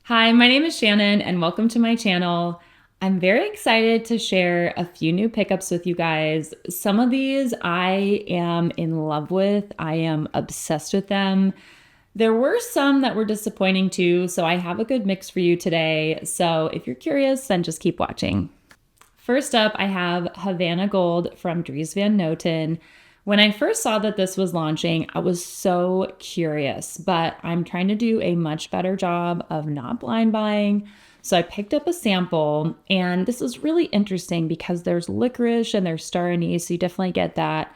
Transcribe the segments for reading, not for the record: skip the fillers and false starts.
Hi, my name is Shannon and welcome to my channel. I'm very excited to share a few new pickups with you guys. Some of these I am in love with. I am obsessed with them. There were some that were disappointing too, so I have a good mix for you today. So if you're curious, then just keep watching. First up, I have Havana Gold from Dries Van Noten. When I first saw that this was launching, I was so curious, but I'm trying to do a much better job of not blind buying. So I picked up a sample, and this is really interesting because there's licorice and there's star anise, so you definitely get that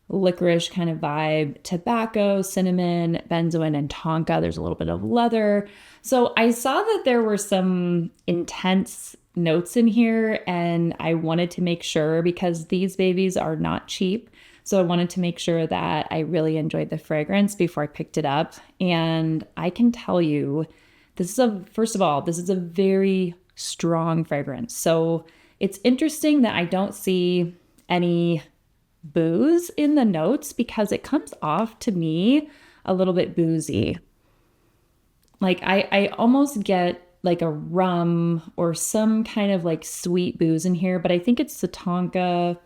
licorice kind of vibe, tobacco, cinnamon, benzoin, and tonka. There's a little bit of leather. So I saw that there were some intense notes in here, and I wanted to make sure because these babies are not cheap. So I wanted to make sure that I really enjoyed the fragrance before I picked it up. And I can tell you, first of all, this is a very strong fragrance. So it's interesting that I don't see any booze in the notes because it comes off to me a little bit boozy. Like I almost get like a rum or some kind of like sweet booze in here, but I think it's the tonka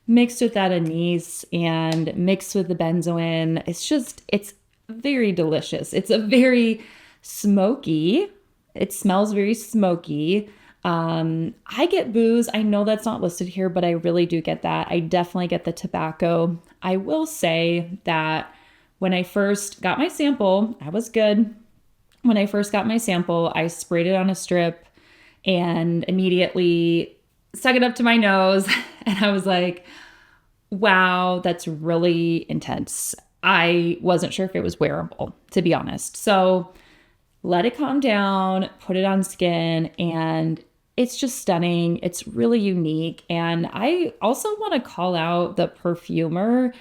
mixed with that anise and mixed with the benzoin. It's very delicious. It's a very smoky. It smells very smoky. I get booze. I know that's not listed here, but I really do get that. I definitely get the tobacco. I will say that when I first got my sample, I was good. When I first got my sample, I sprayed it on a strip and immediately stuck it up to my nose. And I was like, wow, that's really intense. I wasn't sure if it was wearable, to be honest. So let it calm down, put it on skin, and it's just stunning. It's really unique. And I also want to call out the perfumer.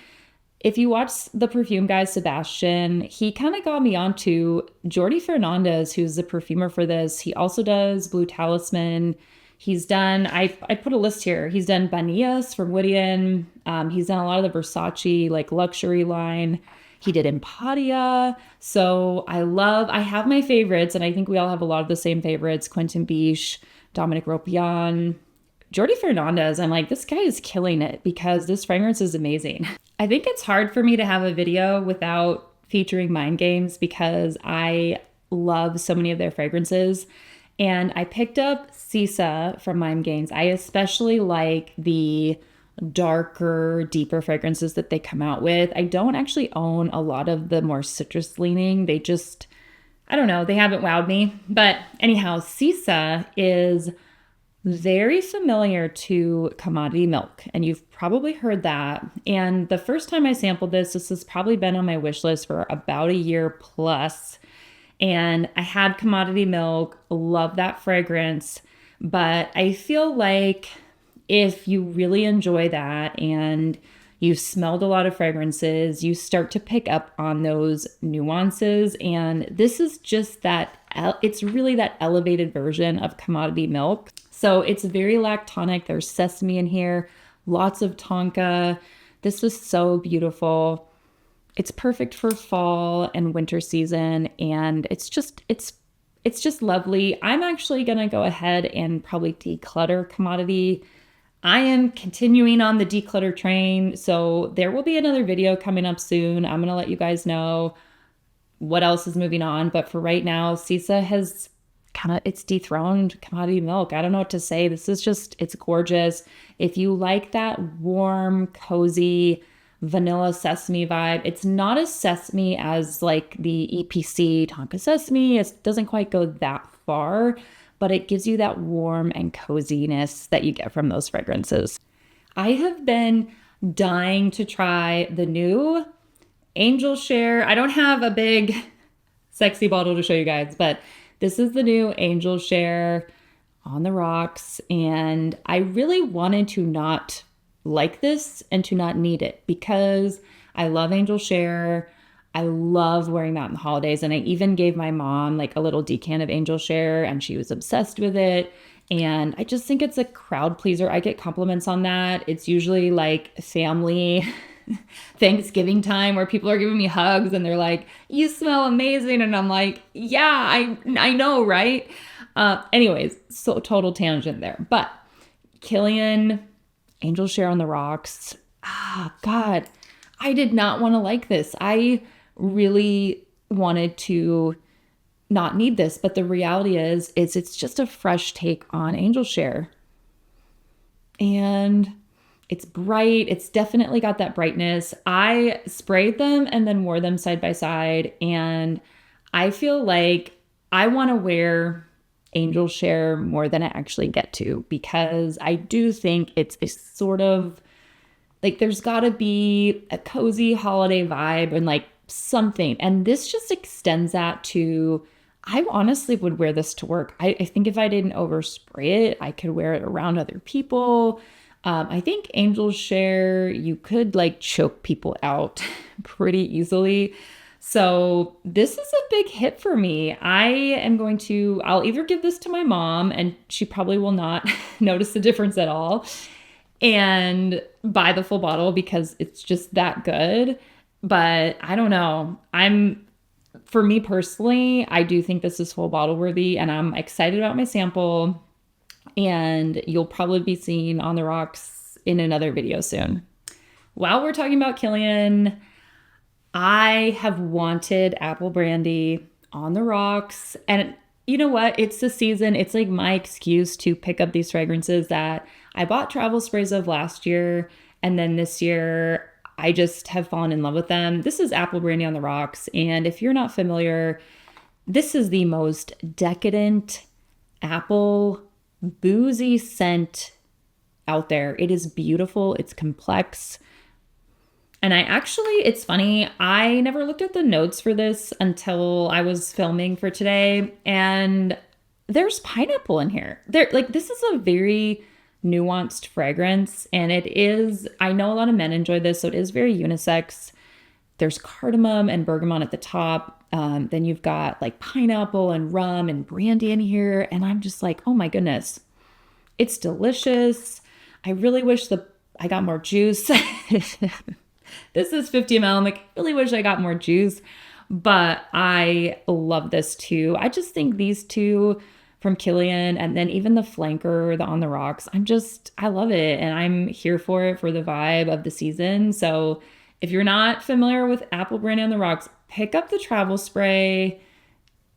If you watch the perfume guy, Sebastian, he kind of got me onto Jordi Fernandez, who's the perfumer for this. He also does Blue Talisman. He's done, I put a list here. He's done Banillas from Whittian. He's done a lot of the Versace like luxury line. He did Empatia. So I have my favorites, and I think we all have a lot of the same favorites. Quentin Biche, Dominic Ropion, Jordi Fernandez. I'm like, this guy is killing it because this fragrance is amazing. I think it's hard for me to have a video without featuring Mind Games because I love so many of their fragrances. And I picked up Sissa from Mind Games. I especially like the darker, deeper fragrances that they come out with. I don't actually own a lot of the more citrus leaning. I don't know, they haven't wowed me. But anyhow, Sissa is very familiar to commodity milk, and you've probably heard that. And the first time I sampled this has probably been on my wish list for about a year plus. And I had commodity milk, love that fragrance. But I feel like if you really enjoy that and you've smelled a lot of fragrances, you start to pick up on those nuances. And this is just it's really that elevated version of commodity milk. So it's very lactonic. There's sesame in here, lots of tonka. This is so beautiful. It's perfect for fall and winter season, and it's just lovely. I'm actually going to go ahead and probably declutter commodity. I am continuing on the declutter train, so there will be another video coming up soon. I'm going to let you guys know what else is moving on, but for right now, Sissa has it's dethroned commodity milk. I don't know what to say. It's gorgeous. If you like that warm, cozy, vanilla sesame vibe. It's not as sesame as like the EPC Tonka Sesame. It doesn't quite go that far, but it gives you that warm and coziness that you get from those fragrances. I have been dying to try the new Angel Share. I don't have a big sexy bottle to show you guys, but this is the new Angel Share on the rocks. And I really wanted to not like this and to not need it because I love Angel Share. I love wearing that in the holidays. And I even gave my mom like a little decant of Angel Share and she was obsessed with it. And I just think it's a crowd pleaser. I get compliments on that. It's usually like family Thanksgiving time where people are giving me hugs and they're like, "You smell amazing," and I'm like, "Yeah, I know, right?" Anyways, so total tangent there, but Kilian, Angel Share on the Rocks. Ah, God, I did not want to like this. I really wanted to not need this, but the reality is it's just a fresh take on Angel Share. And it's bright. It's definitely got that brightness. I sprayed them and then wore them side by side. And I feel like I want to wear Angel Share more than I actually get to, because I do think it's a sort of like there's got to be a cozy holiday vibe and like something. And this just extends that to, I honestly would wear this to work. I think if I didn't overspray it, I could wear it around other people. I think Angel Share, you could like choke people out pretty easily. So this is a big hit for me. I'll either give this to my mom and she probably will not notice the difference at all and buy the full bottle because it's just that good. But I don't know. For me personally, I do think this is full bottle worthy and I'm excited about my sample, and you'll probably be seeing On the Rocks in another video soon. While we're talking about Kilian, I have wanted apple brandy on the rocks. And you know what? It's the season. It's like my excuse to pick up these fragrances that I bought travel sprays of last year. And then this year, I just have fallen in love with them. This is apple brandy on the rocks. And if you're not familiar, this is the most decadent apple boozy scent out there. It is beautiful. It's complex. And it's funny, I never looked at the notes for this until I was filming for today, and there's pineapple in here. This is a very nuanced fragrance, and I know a lot of men enjoy this, so it is very unisex. There's cardamom and bergamot at the top. Then you've got like pineapple and rum and brandy in here, and I'm just like, oh my goodness, it's delicious. I really wish I got more juice. This is 50 ml. I'm like, really wish I got more juice, but I love this too. I just think these two from Kilian, and then even the flanker, the On the Rocks, I love it. And I'm here for it for the vibe of the season. So if you're not familiar with apple brandy on the rocks, pick up the travel spray.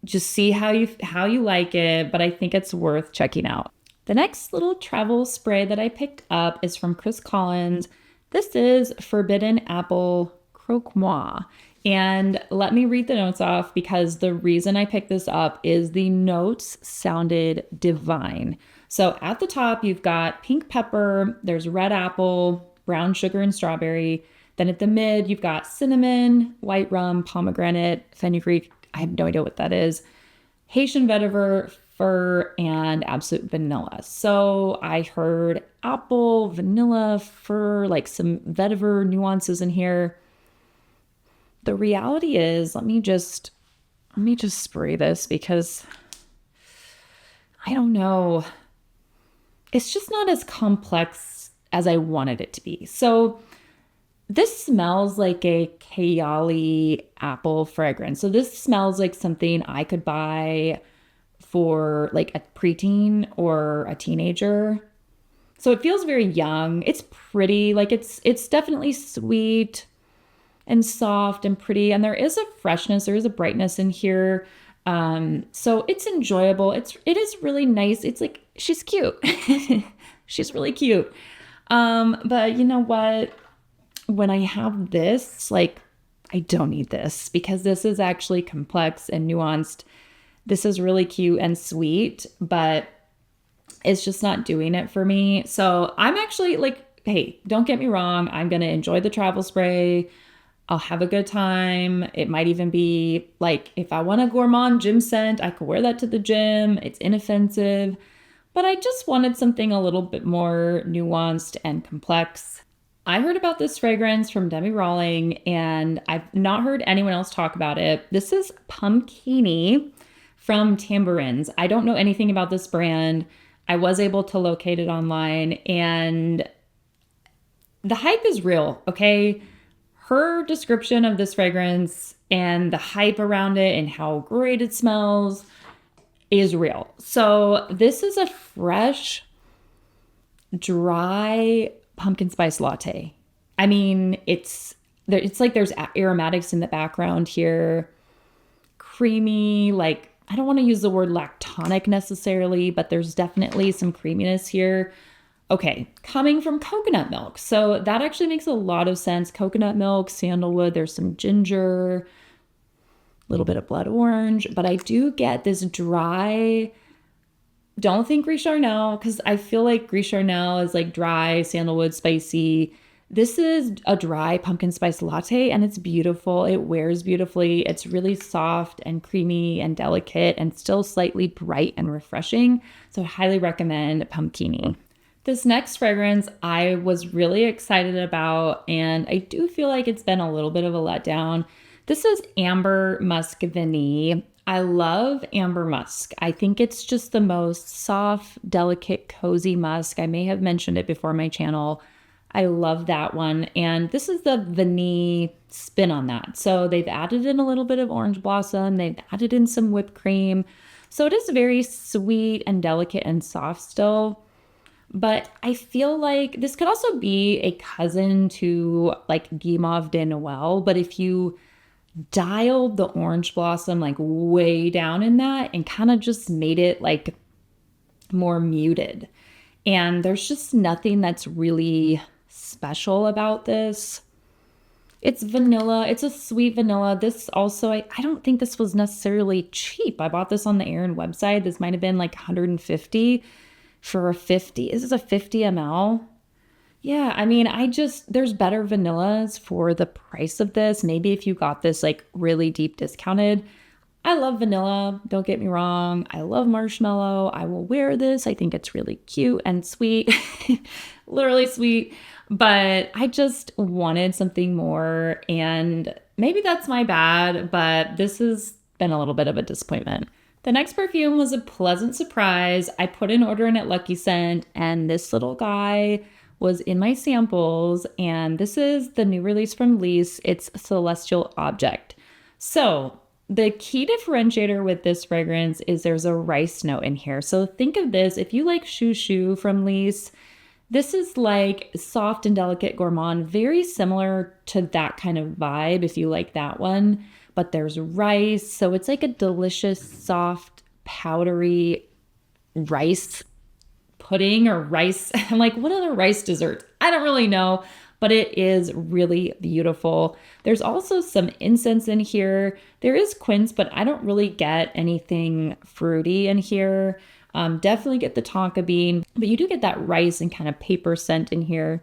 Just see how you like it. But I think it's worth checking out. The next little travel spray that I picked up is from Chris Collins. This is Forbidden Apple Croque-Moi. And let me read the notes off, because the reason I picked this up is the notes sounded divine. So at the top, you've got pink pepper, there's red apple, brown sugar, and strawberry. Then at the mid, you've got cinnamon, white rum, pomegranate, fenugreek. I have no idea what that is. Haitian vetiver, fir, and absolute vanilla. So I heard apple, vanilla, fir, like some vetiver nuances in here. The reality is, let me just spray this, because I don't know. It's just not as complex as I wanted it to be. So this smells like a Kayali apple fragrance. So this smells like something I could buy for like a preteen or a teenager. So it feels very young. It's pretty, like it's definitely sweet and soft and pretty. And there is a freshness, there is a brightness in here. So it's enjoyable. It is really nice. It's like, she's cute. She's really cute. But you know what? When I have this, like, I don't need this, because this is actually complex and nuanced. This is really cute and sweet, but it's just not doing it for me. So I'm actually like, hey, don't get me wrong. I'm going to enjoy the travel spray. I'll have a good time. It might even be like, if I want a gourmand gym scent, I could wear that to the gym. It's inoffensive, but I just wanted something a little bit more nuanced and complex. I heard about this fragrance from Demi Rawling, and I've not heard anyone else talk about it. This is Pumkini from Tambourines. I don't know anything about this brand. I was able to locate it online, and the hype is real, okay? Her description of this fragrance and the hype around it and how great it smells is real. So this is a fresh, dry pumpkin spice latte. I mean, it's like there's aromatics in the background here, creamy, like I don't want to use the word lactonic necessarily, but there's definitely some creaminess here. Okay, coming from coconut milk. So that actually makes a lot of sense. Coconut milk, sandalwood, there's some ginger, a little bit of blood orange, but I do get this dry, don't think Gris Charnel, because I feel like Gris Charnel is like dry, sandalwood, spicy. This is a dry pumpkin spice latte and it's beautiful. It wears beautifully. It's really soft and creamy and delicate and still slightly bright and refreshing. So I highly recommend Pumkini. This next fragrance I was really excited about, and I do feel like it's been a little bit of a letdown. This is Amber Musk Vanille. I love Amber Musk. I think it's just the most soft, delicate, cozy musk. I may have mentioned it before my channel. I love that one. And this is the Vanille spin on that. So they've added in a little bit of orange blossom. They've added in some whipped cream. So it is very sweet and delicate and soft still. But I feel like this could also be a cousin to like Guimauve de Noël. But if you dialed the orange blossom like way down in that and kind of just made it like more muted. And there's just nothing that's really special about this. It's vanilla. It's a sweet vanilla. This also, I don't think this was necessarily cheap. I bought this on the Aerin website. This might have been like 150 for a 50. Is this a 50 ml? Yeah, I mean, there's better vanillas for the price of this. Maybe if you got this like really deep discounted. I love vanilla, don't get me wrong. I love marshmallow. I will wear this. I think it's really cute and sweet, literally sweet. But I just wanted something more, and maybe that's my bad, but this has been a little bit of a disappointment. The next perfume was a pleasant surprise. I put an order in at Lucky Scent, and this little guy was in my samples, and this is the new release from Liis. It's Celestial Object. So the key differentiator with this fragrance is there's a rice note in here. So think of this, if you like Chou Chou from Liis, this is like soft and delicate gourmand, very similar to that kind of vibe if you like that one. But there's rice, so it's like a delicious, soft, powdery rice pudding or rice. I'm like, what other rice dessert? I don't really know, but it is really beautiful. There's also some incense in here. There is quince, but I don't really get anything fruity in here. Definitely get the tonka bean, but you do get that rice and kind of paper scent in here.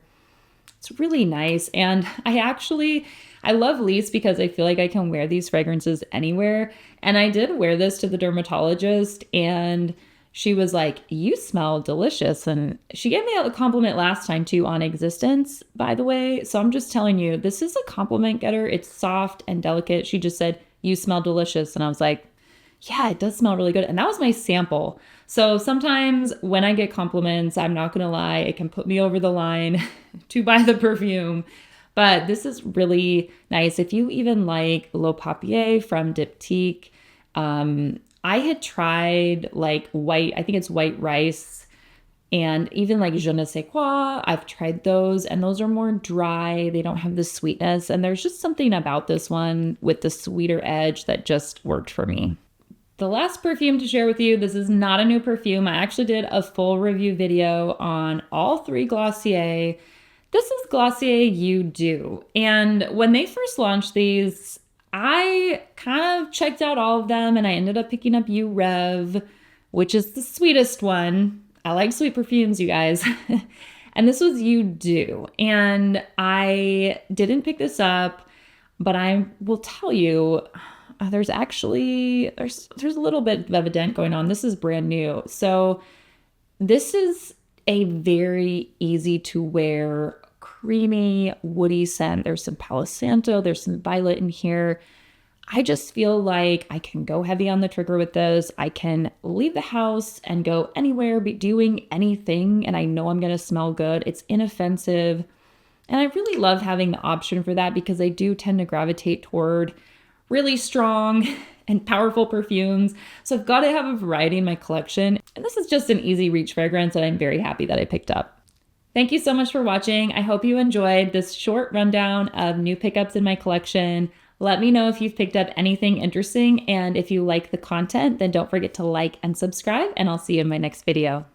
It's really nice. And I love Liis because I feel like I can wear these fragrances anywhere. And I did wear this to the dermatologist, and she was like, you smell delicious. And she gave me a compliment last time too on Existence, by the way. So I'm just telling you, this is a compliment getter. It's soft and delicate. She just said, you smell delicious. And I was like, yeah, it does smell really good. And that was my sample. So sometimes when I get compliments, I'm not going to lie, it can put me over the line to buy the perfume. But this is really nice. If you even like Le Papier from Diptyque, I had tried like white, I think it's white rice, and even like Je ne sais quoi. I've tried those, and those are more dry. They don't have the sweetness. And there's just something about this one with the sweeter edge that just worked for me. The last perfume to share with you, this is not a new perfume. I actually did a full review video on all three Glossier. This is Glossier You Doux. And when they first launched these, I kind of checked out all of them, and I ended up picking up You Rev, which is the sweetest one. I like sweet perfumes, you guys. And this was You Doux. And I didn't pick this up, but I will tell you, there's a little bit of a dent going on. This is brand new. So this is a very easy to wear, creamy, woody scent. There's some Palo Santo, there's some violet in here. I just feel like I can go heavy on the trigger with this. I can leave the house and go anywhere, be doing anything, and I know I'm going to smell good. It's inoffensive. And I really love having the option for that because I do tend to gravitate toward really strong and powerful perfumes. So I've got to have a variety in my collection. And this is just an easy reach fragrance that I'm very happy that I picked up. Thank you so much for watching. I hope you enjoyed this short rundown of new pickups in my collection. Let me know if you've picked up anything interesting, and if you like the content, then don't forget to like and subscribe, and I'll see you in my next video.